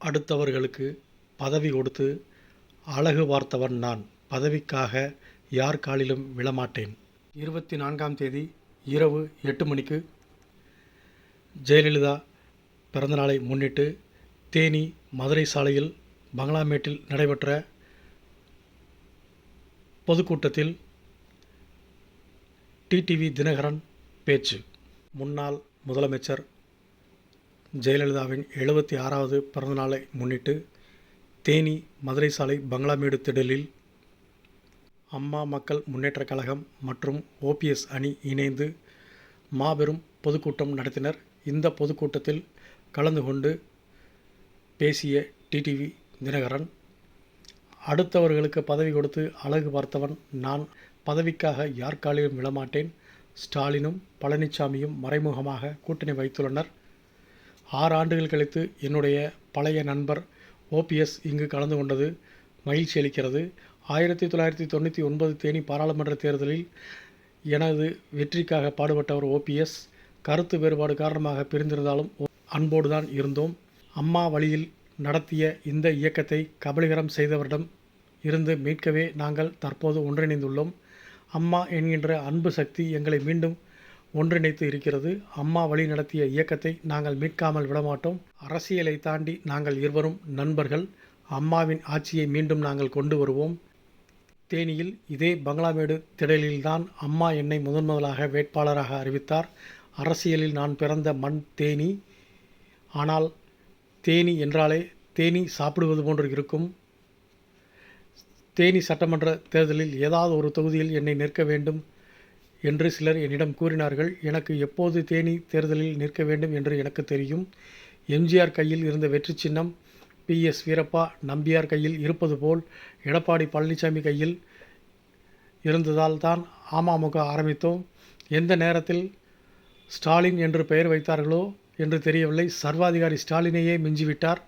அடுத்தவர்களுக்கு பதவி கொடுத்து அழகு பார்த்தவன் நான். பதவிக்காக யார் காலிலும் விழமாட்டேன். 24ஆம் தேதி இரவு 8 மணிக்கு ஜெயலலிதா பிறந்தநாளை முன்னிட்டு தேனி மதுரை சாலையில் பங்களாமேட்டில் நடைபெற்ற பொதுக்கூட்டத்தில் டிடிவி தினகரன் பேச்சு. முன்னாள் முதலமைச்சர் ஜெயலலிதாவின் 76வது பிறந்தநாளை முன்னிட்டு தேனி மதுரை சாலை பங்களாமேடு திடலில் அம்மா மக்கள் முன்னேற்றக் கழகம் மற்றும் ஓபிஎஸ் அணி இணைந்து மாபெரும் பொதுக்கூட்டம் நடத்தினர். இந்த பொதுக்கூட்டத்தில் கலந்து கொண்டு பேசிய டிடிவி தினகரன், அடுத்தவர்களுக்கு பதவி கொடுத்து அழகு பார்த்தவன் நான். பதவிக்காக யார் காலிலும் விழமாட்டேன். ஸ்டாலினும் பழனிசாமியும் மறைமுகமாக கூட்டணி வைத்துள்ளனர். 6 ஆண்டுகள் கழித்து என்னுடைய பழைய நண்பர் ஓபிஎஸ் இங்கு கலந்து கொண்டது மகிழ்ச்சி அளிக்கிறது. 1999 தேனி பாராளுமன்ற தேர்தலில் எனது வெற்றிக்காக பாடுபட்டவர் ஓபிஎஸ். கருத்து வேறுபாடு காரணமாக பிரிந்திருந்தாலும் அன்போடு தான் இருந்தோம். அம்மா வழியில் நடத்திய இந்த இயக்கத்தை கபலீகரம் செய்தவரிடம் இருந்து மீட்கவே நாங்கள் தற்போது ஒன்றிணைந்துள்ளோம். அம்மா என்கின்ற அன்பு சக்தி எங்களை மீண்டும் ஒன்றிணைத்து இருக்கிறது. அம்மா வழி நடத்திய இயக்கத்தை நாங்கள் மீட்காமல் விடமாட்டோம். அரசியலை தாண்டி நாங்கள் இருவரும் நண்பர்கள். அம்மாவின் ஆட்சியை மீண்டும் நாங்கள் கொண்டு வருவோம். தேனியில் இதே பங்களாமேடு திடலில்தான் அம்மா என்னை முதன்முதலாக வேட்பாளராக அறிவித்தார். அரசியலில் நான் பிறந்த மண் தேனி. ஆனால் தேனி என்றாலே தேனி சாப்பிடுவது போன்று இருக்கும். தேனி சட்டமன்ற தேர்தலில் ஏதாவது ஒரு தொகுதியில் என்னை நிற்க வேண்டும் என்று சிலர் என்னிடம் கூறினார்கள். எனக்கு எப்போது தேனி தேர்தலில் நிற்க வேண்டும் என்று எனக்கு தெரியும். எம்ஜிஆர் கையில் இருந்த வெற்றி சின்னம் PS வீரப்பா நம்பியார் கையில் இருப்பது போல் எடப்பாடி பழனிசாமி கையில் இருந்ததால் தான் அமமுக ஆரம்பித்தோம். எந்த நேரத்தில் ஸ்டாலின் என்று பெயர் வைத்தார்களோ என்று தெரியவில்லை. சர்வாதிகாரி ஸ்டாலினையே மிஞ்சிவிட்டார்.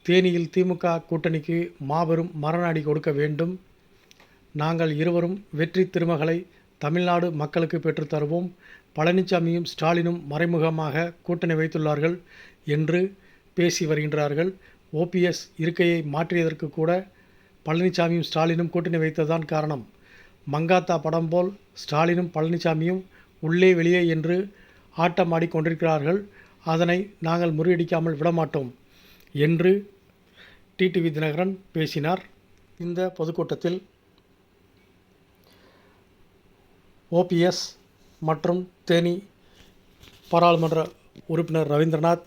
தேனியில் திமுக கூட்டணிக்கு மாபெரும் மரணஅடி கொடுக்க வேண்டும். நாங்கள் இருவரும் வெற்றி திருமகளை தமிழ்நாடு மக்களுக்கு பெற்று தருவோம். பழனிசாமியும் ஸ்டாலினும் மறைமுகமாக கூட்டணி வைத்துள்ளார்கள் என்று பேசி வருகின்றார்கள். ஓபிஎஸ் இருக்கையை மாற்றியதற்கு கூட பழனிசாமியும் ஸ்டாலினும் கூட்டணி வைத்ததுதான் காரணம். மங்காத்தா படம் போல் ஸ்டாலினும் பழனிசாமியும் உள்ளே வெளியே என்று ஆட்டம் ஆடிக்கொண்டிருக்கிறார்கள். அதனை நாங்கள் முறியடிக்காமல் விடமாட்டோம் என்று டிடிவி தினகரன் பேசினார். இந்த பொதுக்கூட்டத்தில் ஓபிஎஸ் மற்றும் தேனி பாராளுமன்ற உறுப்பினர் ரவீந்திரநாத்,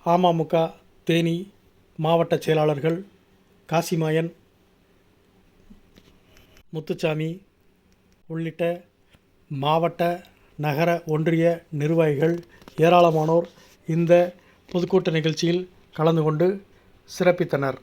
அமமுக தேனி மாவட்ட செயலாளர்கள் காசிமாயன், முத்துசாமி உள்ளிட்ட மாவட்ட நகர ஒன்றிய நிர்வாகிகள் ஏராளமானோர் இந்த பொதுக்கூட்ட நிகழ்ச்சியில் கலந்து கொண்டு சிறப்பித்தனர்.